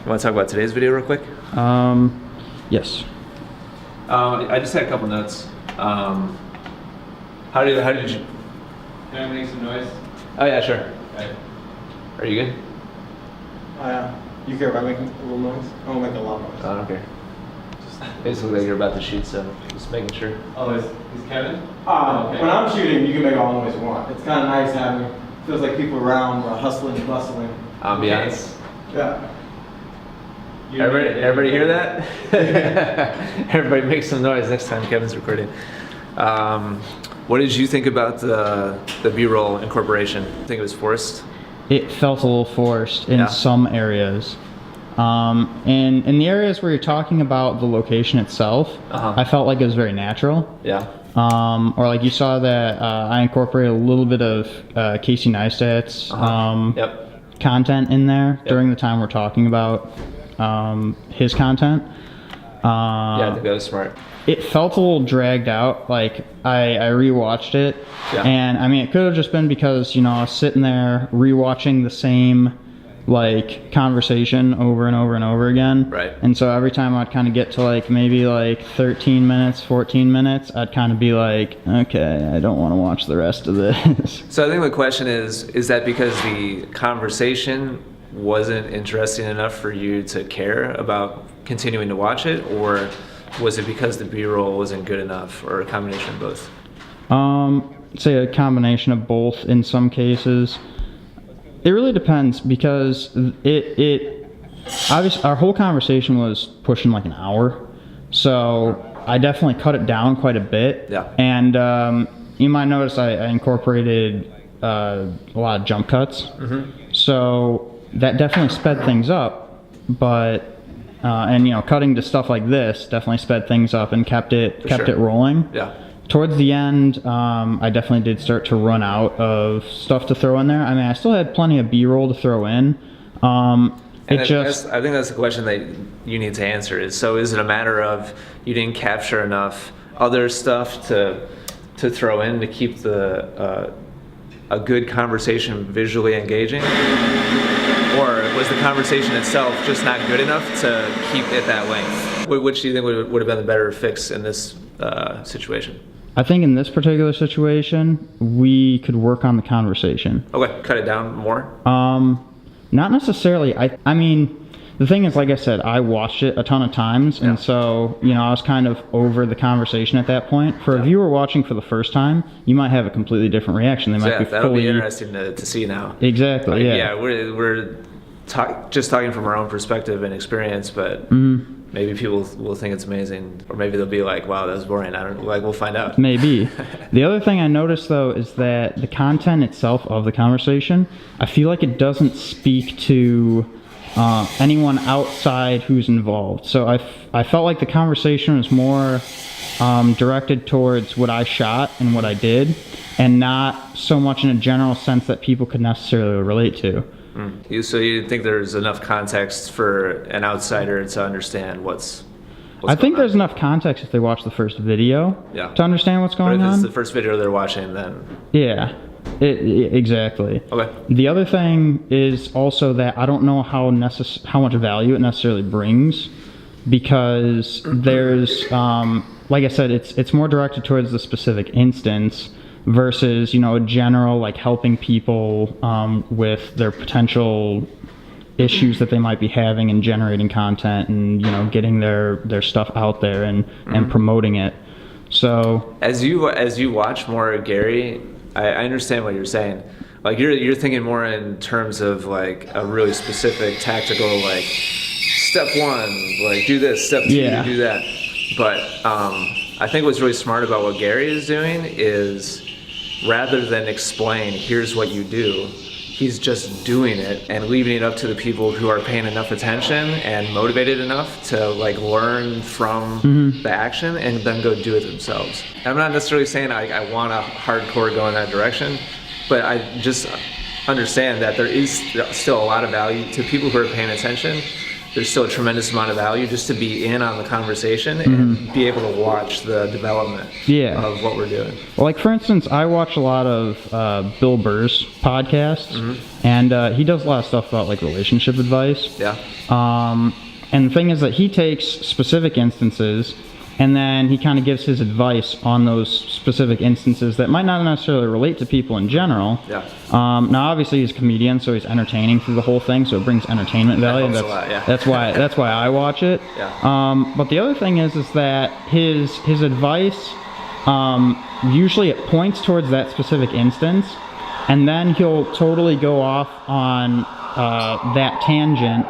You want to talk about today's video real quick? Yes. I just had a couple notes. How did you? Can I make some noise? Oh yeah, sure. Okay. Are you good? You care about making a little noise? I won't make a lot of noise. I don't care. Basically, like you're about to shoot, so just making sure. Oh, is Kevin? Okay. When I'm shooting, you can make all the noise you want. It's kind of nice having, feels like people around hustling and bustling. Ambiance. Yeah. Everybody hear that? Everybody make some noise next time Kevin's recording. What did you think about the B-roll incorporation? I think it was forced. It felt a little forced in some areas. And in the areas where you're talking about the location itself, I felt like it was very natural. Yeah. Or like you saw that I incorporated a little bit of Casey Neistat's content in there during the time we're talking about his content. Yeah, I think that was smart. It felt a little dragged out. Like I rewatched it, and I mean, it could have just been because, you know, I was sitting there rewatching the same like conversation over and over and over again. Right. And so every time I'd kind of get to like maybe like 13 minutes, 14 minutes, I'd kind of be like, okay, I don't want to watch the rest of this. So I think the question is that because the conversation wasn't interesting enough for you to care about continuing to watch it, or was it because the B-roll wasn't good enough, or a combination of both? Say a combination of both in some cases. It really depends, because it obviously our whole conversation was pushing like an hour, so I definitely cut it down quite a bit. Yeah. And you might notice I incorporated a lot of jump cuts, so that definitely sped things up. But and you know, cutting to stuff like this definitely sped things up and kept it rolling. Yeah. Towards the end, I definitely did start to run out of stuff to throw in there. I mean, I still had plenty of B-roll to throw in. I think that's the question that you need to answer is it a matter of you didn't capture enough other stuff to throw in to keep a good conversation visually engaging? Or was the conversation itself just not good enough to keep it that length? Which do you think would have been the better fix in this situation? I think in this particular situation, we could work on the conversation. Okay, cut it down more? Not necessarily. I mean, the thing is, like I said, I watched it a ton of times, and so, you know, I was kind of over the conversation at that point. For a viewer watching for the first time, you might have a completely different reaction. They might be that'll be interesting to see now. Exactly, Yeah, we're just talking from our own perspective and experience, but maybe people will think it's amazing, or maybe they'll be like, wow, that was boring. I don't know, like, we'll find out. Maybe. The other thing I noticed, though, is that the content itself of the conversation, I feel like it doesn't speak to anyone outside who's involved. So I felt like the conversation was more directed towards what I shot and what I did, and not so much in a general sense that people could necessarily relate to. So you think there's enough context for an outsider to understand what's I think there's enough context if they watch the first video to understand what's going on. But if it's the first video they're watching, then... Yeah, exactly. Okay. The other thing is also that I don't know how much value it necessarily brings, because there's, like I said, it's more directed towards the specific instance, versus, you know, a general, like, helping people with their potential issues that they might be having and generating content and, you know, getting their stuff out there and promoting it. So as you watch more of Gary, I understand what you're saying. Like, you're thinking more in terms of like a really specific tactical, like, step one, like, do this, step two, do that. But I think what's really smart about what Gary is doing is, rather than explain, here's what you do, he's just doing it and leaving it up to the people who are paying enough attention and motivated enough to, like, learn from the action and then go do it themselves. I'm not necessarily saying I want to hardcore go in that direction, but understand that there is still a lot of value to people who are paying attention. There's still a tremendous amount of value just to be in on the conversation and be able to watch the development Yeah. of what we're doing. Like, for instance, I watch a lot of Bill Burr's podcasts, and he does a lot of stuff about, like, relationship advice. Yeah. And the thing is that he takes specific instances, and then he kind of gives his advice on those specific instances that might not necessarily relate to people in general. Yeah. Now, obviously, he's a comedian, so he's entertaining through the whole thing, so it brings entertainment value. helps a That's, lot, yeah. that's why I watch it. Yeah. But the other thing is that his advice usually it points towards that specific instance, and then he'll totally go off on that tangent,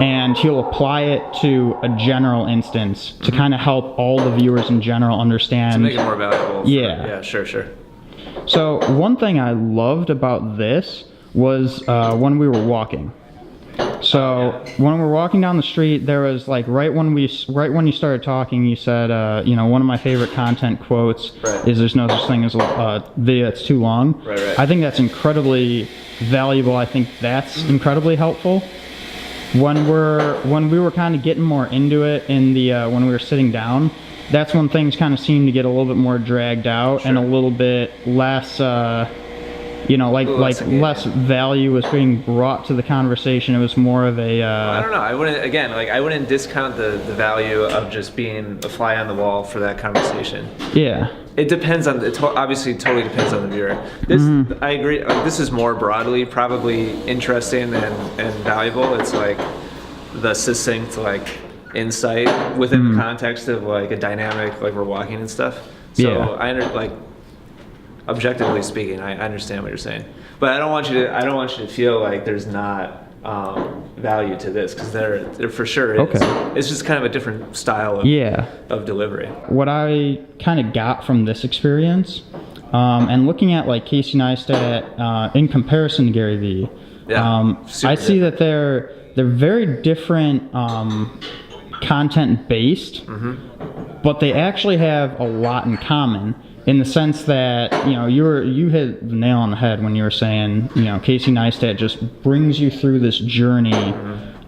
and he'll apply it to a general instance to kind of help all the viewers in general understand. To make it more valuable. Yeah. Yeah, sure. So one thing I loved about this was when we were walking. So when we were walking down the street, there was like right when you started talking, you said, one of my favorite content quotes Right. is "There's no such thing as a video that's too long." Right. I think that's incredibly valuable. I think that's incredibly helpful. When we were kind of getting more into it in the when we were sitting down, that's when things kind of seemed to get a little bit more dragged out and a little bit less, less value was being brought to the conversation. It was more of a. I don't know. I wouldn't discount the value of just being a fly on the wall for that conversation. Yeah. It depends on obviously totally depends on the viewer. This I agree. This is more broadly probably interesting and valuable. It's like the succinct like insight within the context of like a dynamic like we're walking and stuff. So Yeah. Objectively speaking, I understand what you're saying, but I don't want you to feel like there's not value to this, because there for sure is. Okay. It's just kind of a different style of delivery. What I kind of got from this experience, and looking at like Casey Neistat in comparison to Gary Vee, super I see different. that they're very different content based, but they actually have a lot in common. In the sense that you hit the nail on the head when you were saying Casey Neistat just brings you through this journey,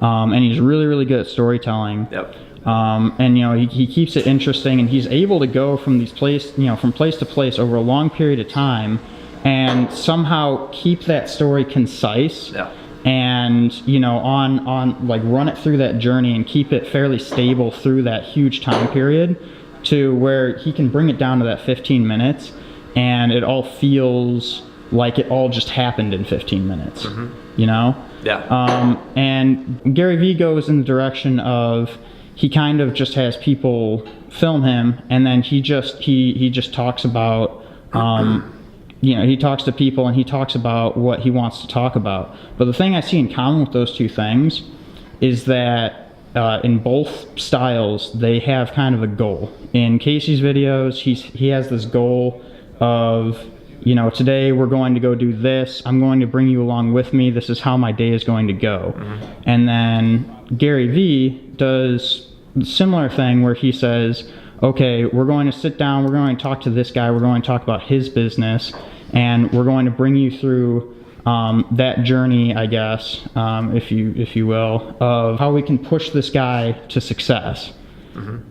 and he's really really good at storytelling. Yep. And he keeps it interesting, and he's able to go from place to place over a long period of time, and somehow keep that story concise. Yeah. And on like run it through that journey and keep it fairly stable through that huge time period, to where he can bring it down to that 15 minutes, and it all feels like it all just happened in 15 minutes. Yeah. And Gary Vee goes in the direction of he kind of just has people film him, and then he just talks about he talks to people and he talks about what he wants to talk about. But the thing I see in common with those two things is that in both styles they have kind of a goal. In Casey's videos, he has this goal of today we're going to go do this. I'm going to bring you along with me. This is how my day is going to go. And then Gary Vee does a similar thing where he says, okay, we're going to sit down, we're going to talk to this guy, we're going to talk about his business, and we're going to bring you through that journey, I guess, if you will, of how we can push this guy to success.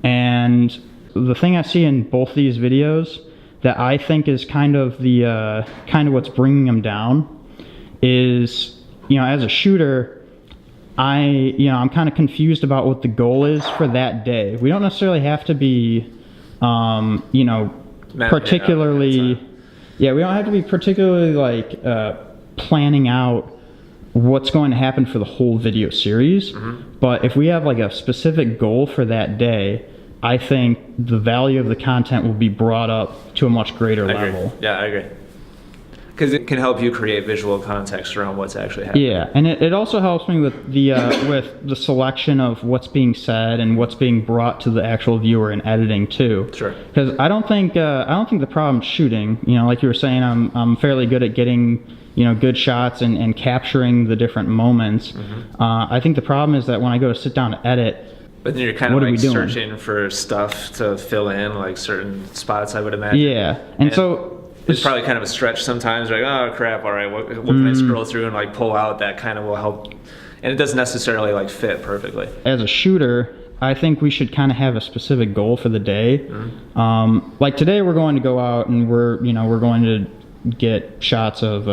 And the thing I see in both these videos that I think is kind of what's bringing him down is, as a shooter, I'm kind of confused about what the goal is for that day. We don't necessarily have to be, particularly, we don't have to be particularly like planning out what's going to happen for the whole video series. But if we have like a specific goal for that day, I think the value of the content will be brought up to a much greater level. Yeah, I agree. Because it can help you create visual context around what's actually happening. Yeah, and it also helps me with the with the selection of what's being said and what's being brought to the actual viewer in editing too. Sure. Because I don't think the problem's shooting. Like you were saying, I'm fairly good at getting good shots and capturing the different moments. I think the problem is that when I go to sit down to edit, but then you're kind what of are we like doing? searching for stuff to fill in, like certain spots, I would imagine. Yeah, and so it's probably kind of a stretch sometimes. Like, oh crap, all right, what can I scroll through and like pull out that kind of will help, and it doesn't necessarily like fit perfectly. As a shooter, I think we should kind of have a specific goal for the day. Like today, we're going to go out and we're going to get shots of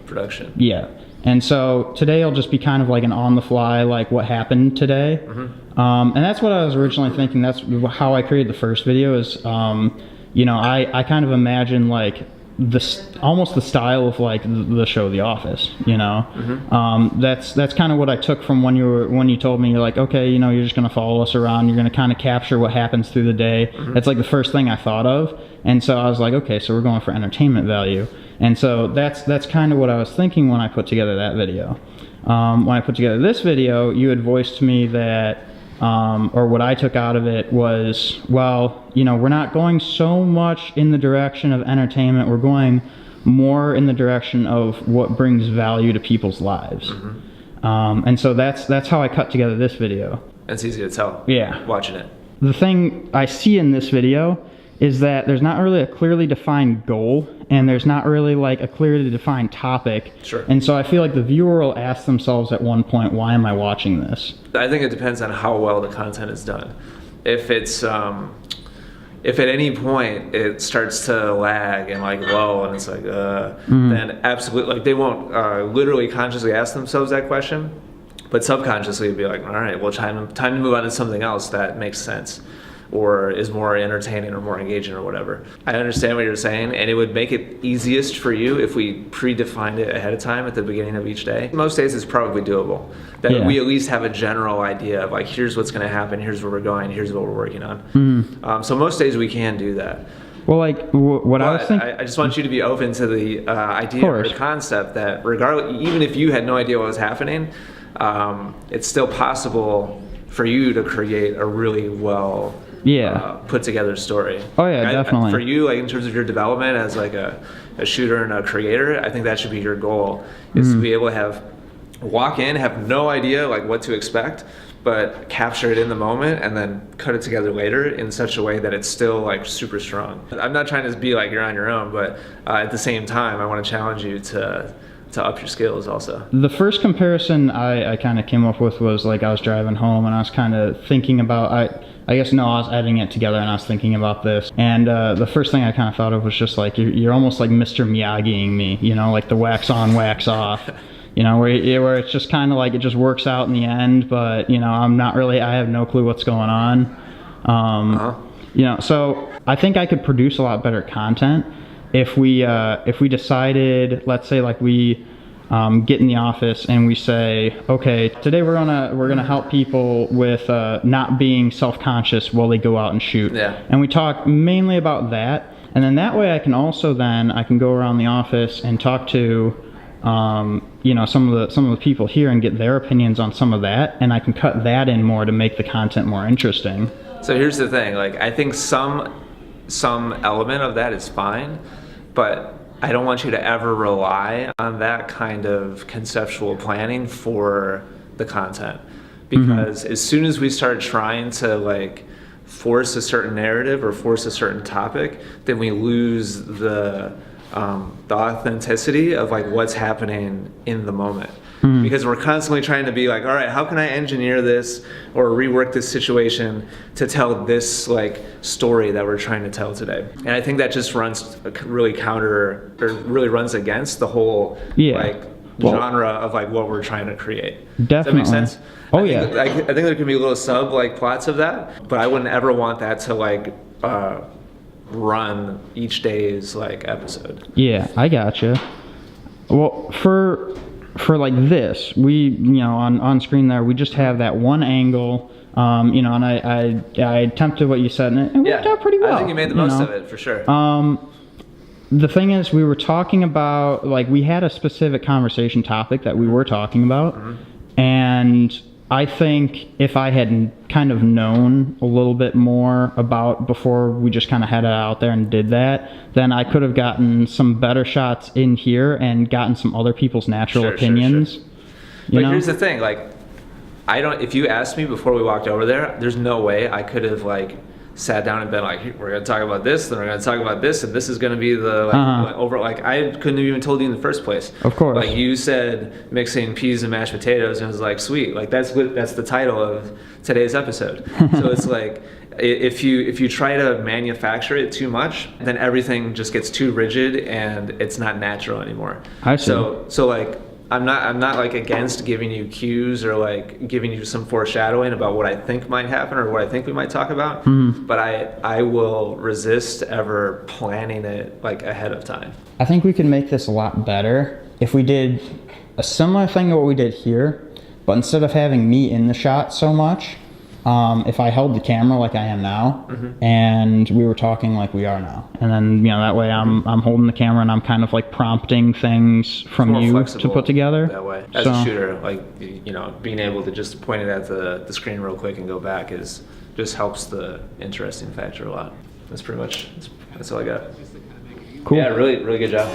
Production. yeah. And so today will just be kind of like an on the fly, like what happened today. And that's what I was originally thinking. That's how I created the first video is, I kind of imagine like almost the style of like the show The Office, that's kind of what I took from when you told me, you're like, okay, you're just going to follow us around. You're going to kind of capture what happens through the day. That's like the first thing I thought of. And so I was like, okay, so we're going for entertainment value. And so that's kind of what I was thinking when I put together that video. When I put together this video, you had voiced to me that, or what I took out of it was, well, we're not going so much in the direction of entertainment. We're going more in the direction of what brings value to people's lives. And so that's how I cut together this video. It's easy to tell. Yeah. Watching it. The thing I see in this video is that there's not really a clearly defined goal, and there's not really like a clearly defined topic. Sure. And so I feel like the viewer will ask themselves at one point, why am I watching this? I think it depends on how well the content is done. If it's if at any point it starts to lag and like low and it's like then absolutely, like they won't literally consciously ask themselves that question, but subconsciously it'd be like, all right, well, time to move on to something else that makes sense or is more entertaining or more engaging or whatever. I understand what you're saying, and it would make it easiest for you if we predefined it ahead of time at the beginning of each day. Most days it's probably doable. That we at least have a general idea of like, here's what's gonna happen, here's where we're going, here's what we're working on. So most days we can do that. Well, like what I was thinking. I just want you to be open to the idea or the concept that regardless, even if you had no idea what was happening, it's still possible for you to create a really well put together story. Oh yeah, definitely. For you, like in terms of your development as like a shooter and a creator, I think that should be your goal, is to be able to walk in, have no idea like what to expect, but capture it in the moment and then cut it together later in such a way that it's still like super strong. I'm not trying to be like you're on your own, but at the same time, I want to challenge you to up your skills also. The first comparison I kind of came up with was like I was driving home and I was kind of thinking about, I guess no, I was editing it together and I was thinking about this. And the first thing I kind of thought of was just like, you're almost like Mr. Miyagiing me, like the wax on, wax off. Where it's just kind of like it just works out in the end, but I'm not really, I have no clue what's going on. So I think I could produce a lot better content if we decided, let's say like we get in the office and we say, okay, today we're gonna help people with not being self-conscious while they go out and shoot. And we talk mainly about that, and then that way I can also I can go around the office and talk to some of the people here and get their opinions on some of that, and I can cut that in more to make the content more interesting. So here's the thing, like I think some element of that is fine, but I don't want you to ever rely on that kind of conceptual planning for the content, because as soon as we start trying to like force a certain narrative or force a certain topic, then we lose the authenticity of like what's happening in the moment. Because we're constantly trying to be like, all right, how can I engineer this or rework this situation to tell this like story that we're trying to tell today? And I think that just runs really really runs against the whole genre of like what we're trying to create. Definitely. Does that make sense? I think there can be little sub like plots of that, but I wouldn't ever want that to like run each day's like episode. Yeah, I gotcha. Well, for like this, we on screen there, we just have that one angle, and I attempted what you said, and it worked out pretty well. I think you made the most of it for sure. The thing is, we were talking about, like, we had a specific conversation topic that we were talking about, and I think if I had kind of known a little bit more about before we just kind of headed out there and did that, then I could have gotten some better shots in here and gotten some other people's natural opinions. But here's the thing, like, if you asked me before we walked over there, there's no way I could have like sat down and been like, we're going to talk about this, then we're going to talk about this, and this is going to be the over. Like I couldn't have even told you in the first place. Of course. Like you said, mixing peas and mashed potatoes, and it was like, sweet. Like that's the title of today's episode. So it's like, if you try to manufacture it too much, then everything just gets too rigid and it's not natural anymore. I see. So like I'm not like against giving you cues or like giving you some foreshadowing about what I think might happen or what I think we might talk about. But I will resist ever planning it like ahead of time. I think we could make this a lot better if we did a similar thing to what we did here, but instead of having me in the shot so much, if I held the camera like I am now, and we were talking like we are now, and then that way I'm holding the camera and I'm kind of like prompting things from More you to flexible put together. that way. As a shooter, like being able to just point it at the screen real quick and go back just helps the interesting factor a lot. That's pretty much that's all I got. Cool. Yeah, really good job.